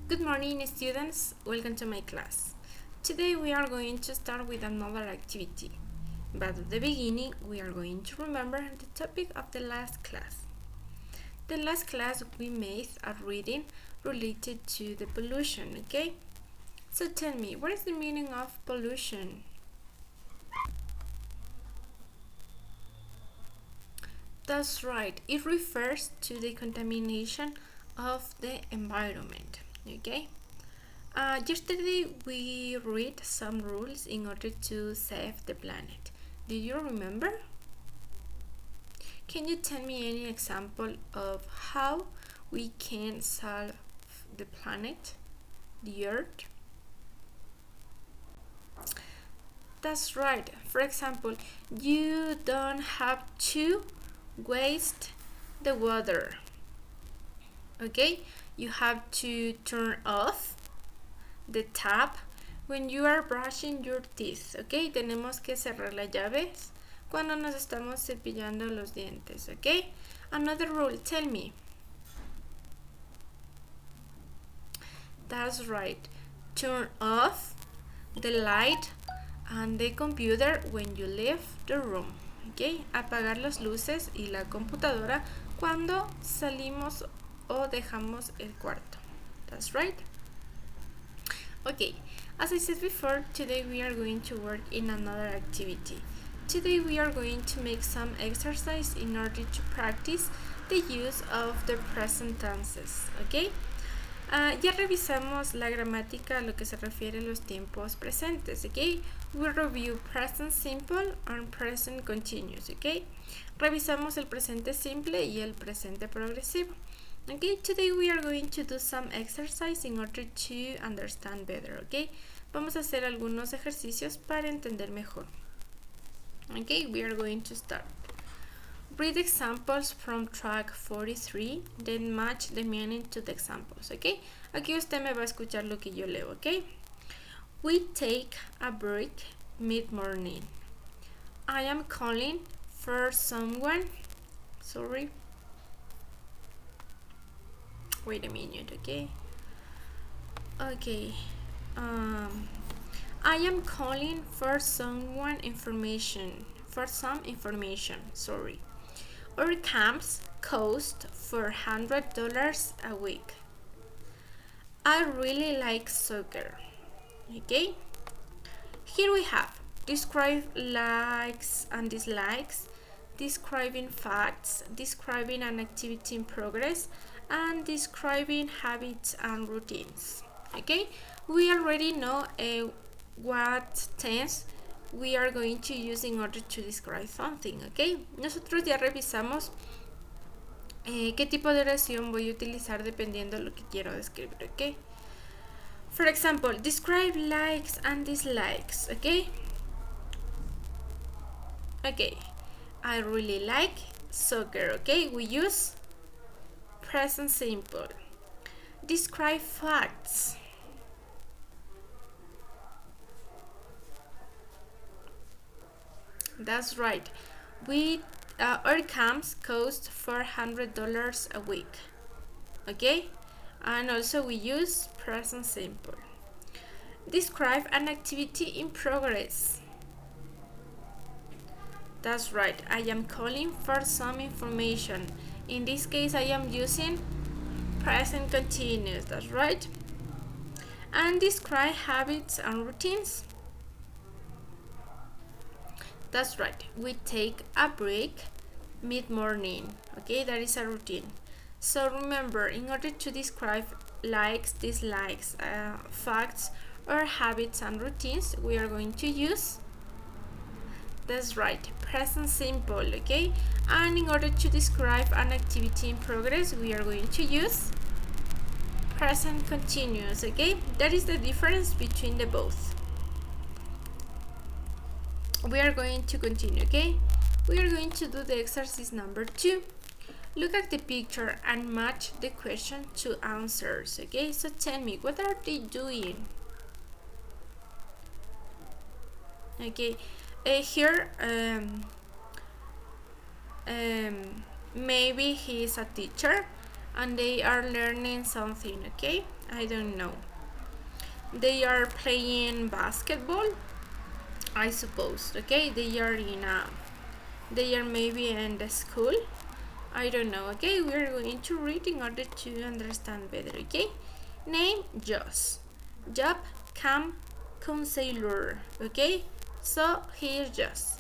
Good morning, students. Welcome to my class. Today we are going to start with another activity. But at the beginning, we are going to remember the topic of the last class. The last class we made a reading related to the pollution, okay? So tell me, what is the meaning of pollution? That's right, it refers to the contamination of the environment, okay? Yesterday we read some rules in order to save the planet. Do you remember? Can you tell me any example of how we can save the planet, the earth? That's right. For example, you don't have to waste the water. Okay? You have to turn off the tap when you are brushing your teeth. Okay? Tenemos que cerrar las llaves cuando nos estamos cepillando los dientes. Okay? Another rule, tell me. That's right. Turn off the light and the computer when you leave the room. Okay? Apagar las luces y la computadora cuando salimos o dejamos el cuarto. That's right. Okay, as I said before, today we are going to work in another activity. Today we are going to make some exercise in order to practice the use of the present tenses. Okay? Ya revisamos la gramática a lo que se refiere a los tiempos presentes, ¿ok? We review present simple and present continuous, ¿ok? Revisamos el presente simple y el presente progresivo. Okay, today we are going to do some exercise in order to understand better, ¿ok? Vamos a hacer algunos ejercicios para entender mejor. Okay, we are going to start. Read examples from track 43, then match the meaning to the examples, ¿ok? Aquí usted me va a escuchar lo que yo leo, ¿ok? We take a break mid-morning. I am calling for someone. Sorry. Wait a minute, ¿ok? Okay. I am calling for some information. Sorry. Our camps cost $400 a week. I really like soccer. Okay? Here we have describe likes and dislikes, describing facts, describing an activity in progress, and describing habits and routines. Okay? We already know what tense we are going to use in order to describe something, ¿ok? Nosotros ya revisamos qué tipo de oración voy a utilizar dependiendo de lo que quiero describir, ¿ok? For example, describe likes and dislikes, ¿ok? Okay, I really like soccer, ¿ok? We use present simple. Describe facts. That's right. Our camps cost $400 a week. Okay? And also we use present simple. Describe an activity in progress. That's right. I am calling for some information. In this case, I am using present continuous. That's right. And describe habits and routines. That's right, we take a break mid-morning, okay, that is a routine. So remember, in order to describe likes, dislikes, facts, or habits and routines, we are going to use, that's right, present simple, okay? And in order to describe an activity in progress, we are going to use present continuous, okay? That is the difference between the both. We are going to continue, okay? We are going to do the exercise number 2. Look at the picture and match the question to answers, okay? So tell me, what are they doing? Okay, here maybe he is a teacher and they are learning something, okay? I don't know. They are playing basketball, I suppose, okay? They are maybe in the school. I don't know, okay? We are going to read in order to understand better, okay? Name, Joss. Job, camp counselor, okay? So here's Joss.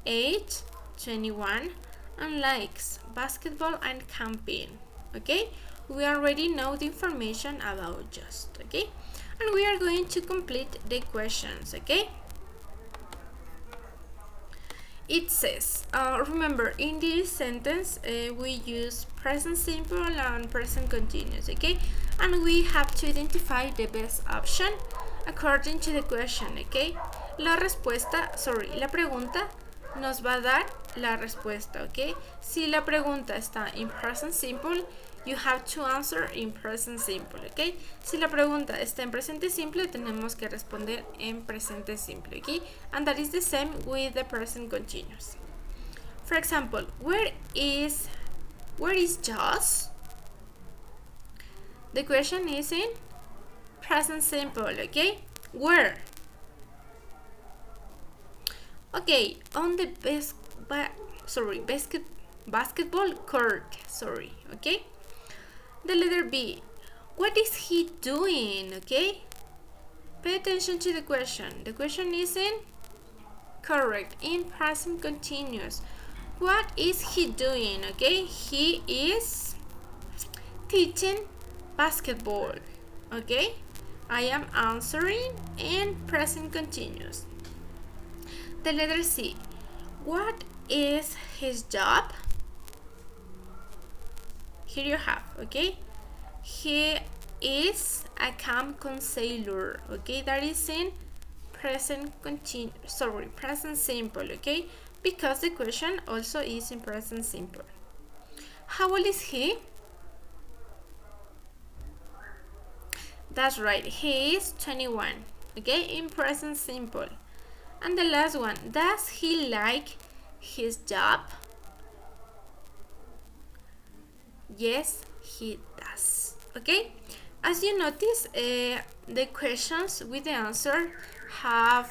Age, 21, and likes basketball and camping, okay? We already know the information about Joss, okay? And we are going to complete the questions, okay? It says, remember, in this sentence we use present simple and present continuous, okay? And we have to identify the best option according to the question, okay? La pregunta nos va a dar la respuesta, okay? Si la pregunta está in present simple, you have to answer in present simple, okay? Si la pregunta está en presente simple, tenemos que responder en presente simple, okay? And that is the same with the present continuous. For example, where is Joss? The question is in present simple, okay? Where? Okay, on the basketball court, okay? The letter B. What is he doing, okay? Pay attention to the question. The question is in correct, in present continuous. What is he doing, okay? He is teaching basketball, okay? I am answering in present continuous. The letter C. What is his job? Here you have, okay? He is a camp counselor, okay? That is in present simple, okay? Because the question also is in present simple. How old is he? That's right, he is 21, okay? In present simple. And the last one, does he like his job? Yes, he does, okay? As you notice, the questions with the answer have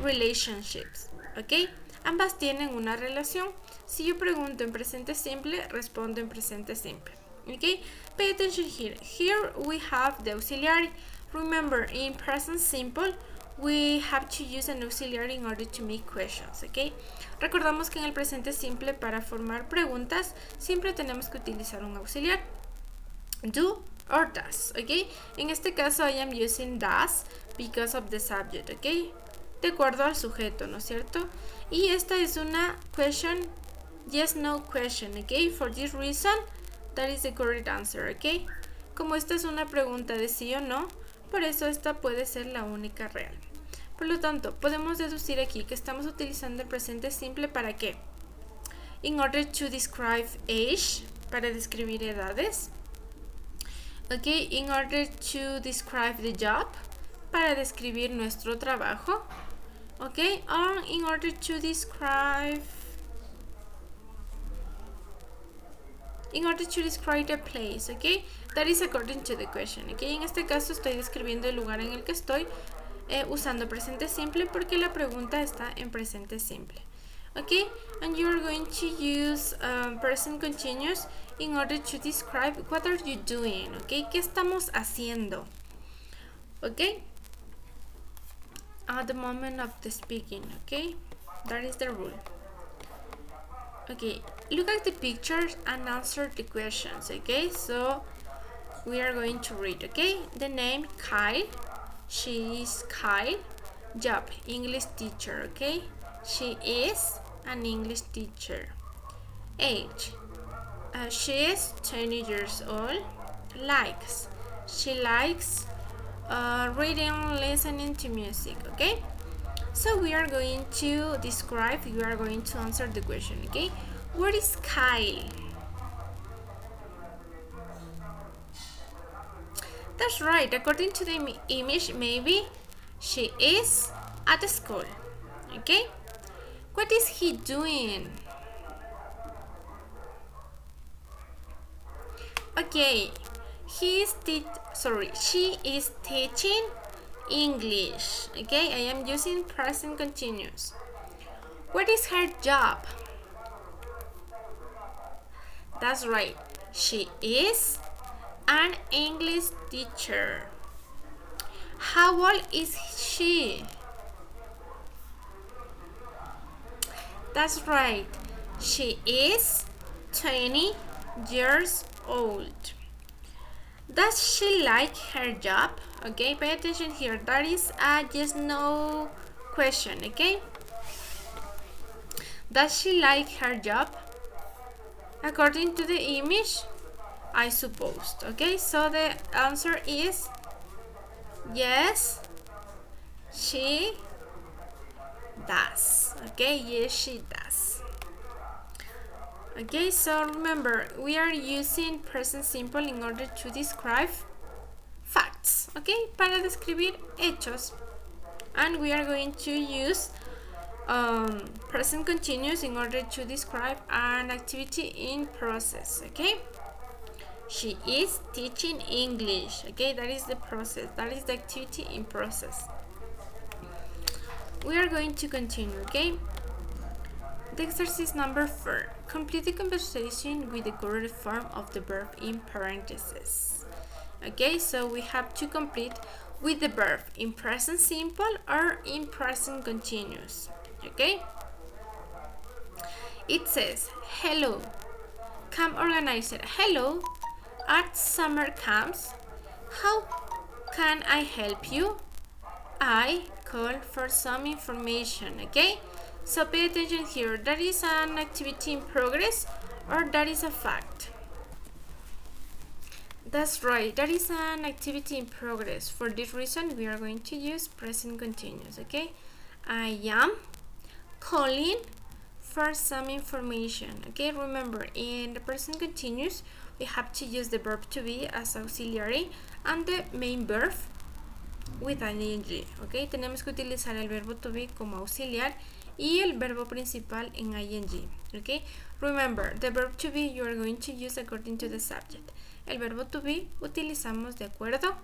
relationships, okay? Ambas tienen una relación. Si yo pregunto en presente simple, respondo en presente simple, okay? Pay attention here. Here we have the auxiliary. Remember, in present simple, we have to use an auxiliary in order to make questions, okay? Recordamos que en el presente simple, para formar preguntas, siempre tenemos que utilizar un auxiliar. Do or does, okay? En este caso, I am using does because of the subject, okay? De acuerdo al sujeto, ¿no es cierto? Y esta es una question, yes, no question, okay? For this reason, that is the correct answer, okay? Como esta es una pregunta de sí o no, por eso esta puede ser la única real. Por lo tanto, podemos deducir aquí que estamos utilizando el presente simple ¿para qué? In order to describe age, para describir edades. Okay, in order to describe the job, para describir nuestro trabajo. Okay, or in order to describe the place, okay? That is according to the question, okay? En este caso estoy describiendo el lugar en el que estoy usando presente simple porque la pregunta está en presente simple, okay? And you're going to use present continuous in order to describe what are you doing, okay? ¿Qué estamos haciendo? Okay? At the moment of the speaking, okay? That is the rule. Okay, look at the pictures and answer the questions, okay? So we are going to read, okay? The name Kyle, she is Kyle. Job, English teacher, okay? She is an English teacher. Age, she is 20 years old. Likes, she likes reading, listening to music, okay? So we are going to describe, you are going to answer the question, okay? Where is Kyle? That's right, according to the image, maybe she is at the school, okay? What is he doing? Okay, she is teaching English. Okay, I am using present continuous. What is her job? That's right. She is an English teacher. How old is she? That's right. She is 20 years old. Does she like her job? Okay, pay attention here. That is a yes no question, okay? Does she like her job? According to the image, I suppose. Okay, so the answer is yes, she does. Okay, yes, she does. Okay, so remember, we are using present simple in order to describe facts. Okay, para describir hechos. And we are going to use present continuous in order to describe an activity in process. Okay, she is teaching English. Okay, that is the process, that is the activity in process. We are going to continue. Okay, the exercise number 4. Complete the conversation with the correct form of the verb in parentheses. Okay, so we have to complete with the verb in present simple or in present continuous. Okay, it says hello, camp organizer. Hello, at summer camps, how can I help you? I call for some information. Okay, so pay attention here. That is an activity in progress or that is a fact? That's right, that is an activity in progress. For this reason, we are going to use present continuous. Okay, I am calling for some information. Okay, remember, in the present continuous, we have to use the verb to be as auxiliary and the main verb with an ing. Ok, tenemos que utilizar el verbo to be como auxiliar y el verbo principal en ing. Ok, remember, the verb to be you are going to use according to the subject. El verbo to be utilizamos de acuerdo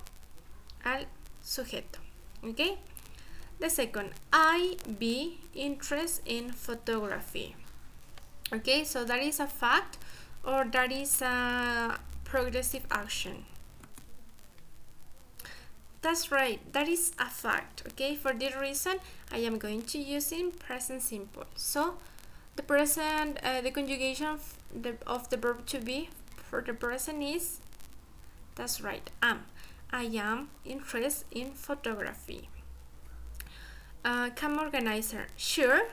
al sujeto. Ok, the second, I be interested in photography. Okay, so that is a fact or that is a progressive action. That's right, that is a fact. Okay, for this reason, I am going to use in present simple. So, the present, the conjugation of the verb to be for the present is, that's right, am. I am interested in photography. Camp organizer. Sure,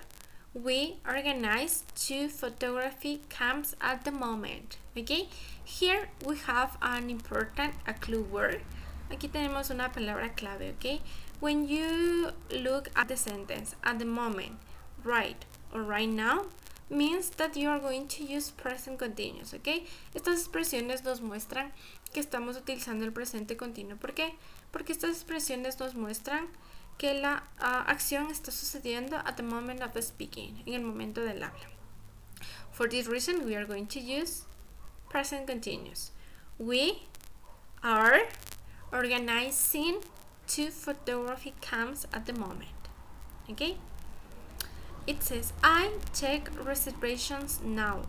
we organize 2 photography camps at the moment. Okay, here we have an important clue word. Aquí tenemos una palabra clave. Okay, when you look at the sentence at the moment, right or right now, means that you are going to use present continuous. Okay, estas expresiones nos muestran que estamos utilizando el presente continuo. ¿Por qué? Porque estas expresiones nos muestran que la acción está sucediendo at the moment of the speaking, en el momento del habla. For this reason, we are going to use present continuous. We are organizing 2 photography camps at the moment. Okay, it says I check reservations now.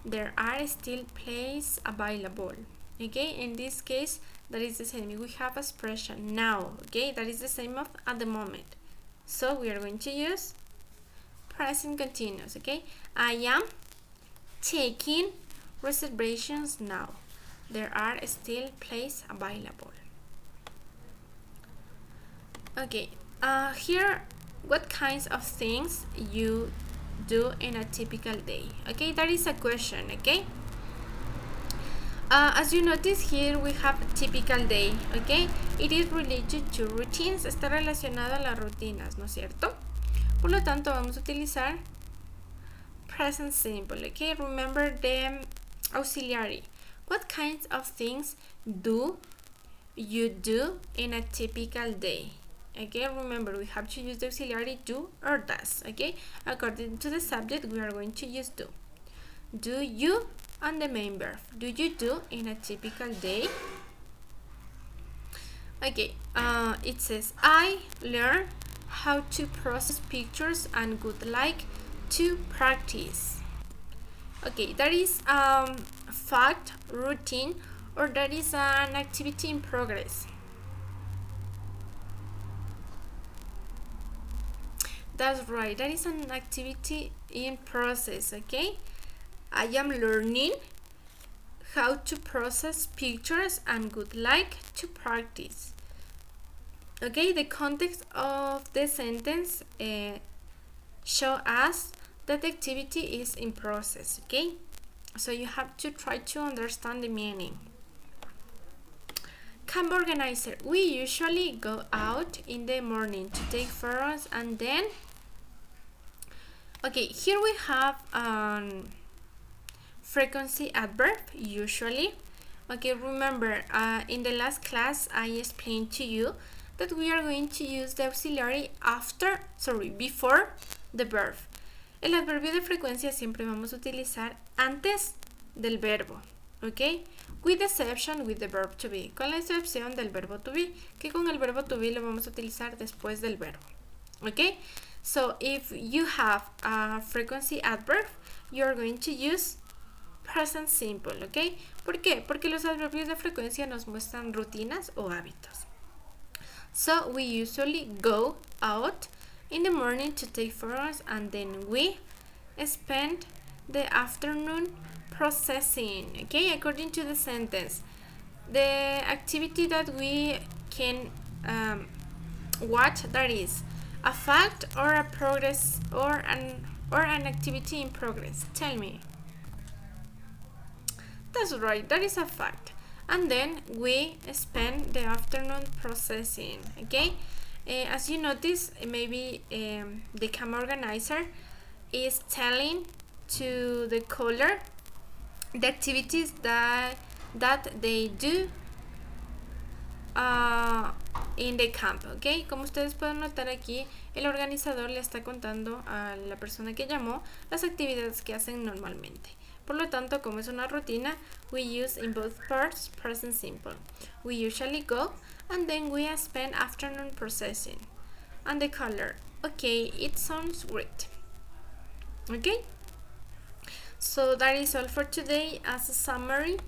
There are still places available. Okay, in this case, that is the same. We have expression now. Okay, that is the same of at the moment. So we are going to use present continuous. Okay, I am taking reservations now. There are still places available. Okay, here, what kinds of things you do in a typical day? Okay, that is a question. Okay, as you notice here, we have a typical day. Okay, it is related to routines. Está relacionado a las rutinas, ¿no es cierto? Por lo tanto, vamos a utilizar present simple. Okay, remember the auxiliary. What kinds of things do you do in a typical day? Okay, remember, we have to use the auxiliary do or does. Okay, according to the subject, we are going to use do. Do you and the main verb. Do you do in a typical day? Okay, it says, I learn how to process pictures and would like to practice. Okay, that is fact, routine, or that is an activity in progress. That's right, that is an activity in process. Okay, I am learning how to process pictures and would like to practice. Okay, the context of the sentence show us that the activity is in process. Okay, so you have to try to understand the meaning. Camp organizer, we usually go out in the morning to take photos and then, okay, here we have frequency adverb, usually. Okay, remember in the last class I explained to you that we are going to use the auxiliary before the verb. El adverbio de frecuencia siempre vamos a utilizar antes del verbo, ok, with exception with the verb to be, con la excepción del verbo to be, que con el verbo to be lo vamos a utilizar después del verbo, ok. So if you have a frequency adverb, you are going to use present simple, ok. ¿Por qué? Porque los adverbios de frecuencia nos muestran rutinas o hábitos. So we usually go out in the morning to take photos and then we spend the afternoon processing. Okay, according to the sentence, the activity that we can watch, that is a fact or a progress or an activity in progress. Tell me. That's right, that is a fact. And then we spend the afternoon processing. Okay, as you notice, maybe the camp organizer is telling to the caller the activities that they do in the camp. Okay, como ustedes pueden notar aquí, el organizador le está contando a la persona que llamó las actividades que hacen normalmente. Por lo tanto, como es una rutina, we use in both parts present simple. We usually go and then we spend afternoon processing. And the caller, okay, it sounds great. Okay, so that is all for today. As a summary,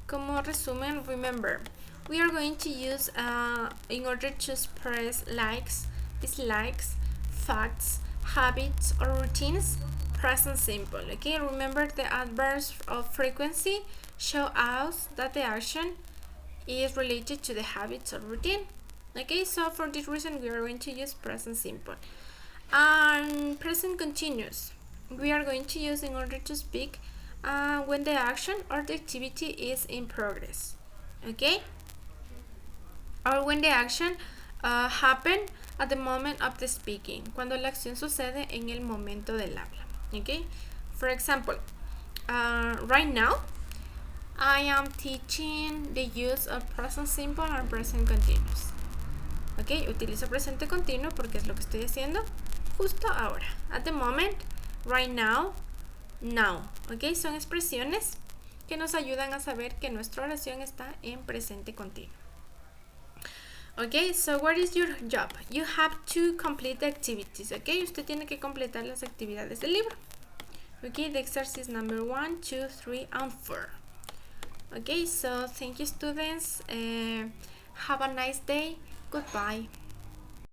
como resumen, remember, we are going to use in order to express likes, dislikes, facts, habits, or routines, present simple. Okay, remember the adverbs of frequency show us that the action is related to the habits or routine. Okay, so for this reason we are going to use present simple. And present continuous we are going to use in order to speak when the action or the activity is in progress. Okay, or when the action happen at the moment of the speaking, cuando la acción sucede en el momento del habla. Okay, for example, right now I am teaching the use of present simple and present continuous. Okay, utilizo presente continuo porque es lo que estoy haciendo justo ahora, at the moment, right now, now. Okay, son expresiones que nos ayudan a saber que nuestra oración está en presente continuo. Okay, so what is your job? You have to complete the activities. Okay, usted tiene que completar las actividades del libro. Okay, the exercise number 1, 2, 3, and 4. Okay, so thank you, students. Have a nice day. Goodbye.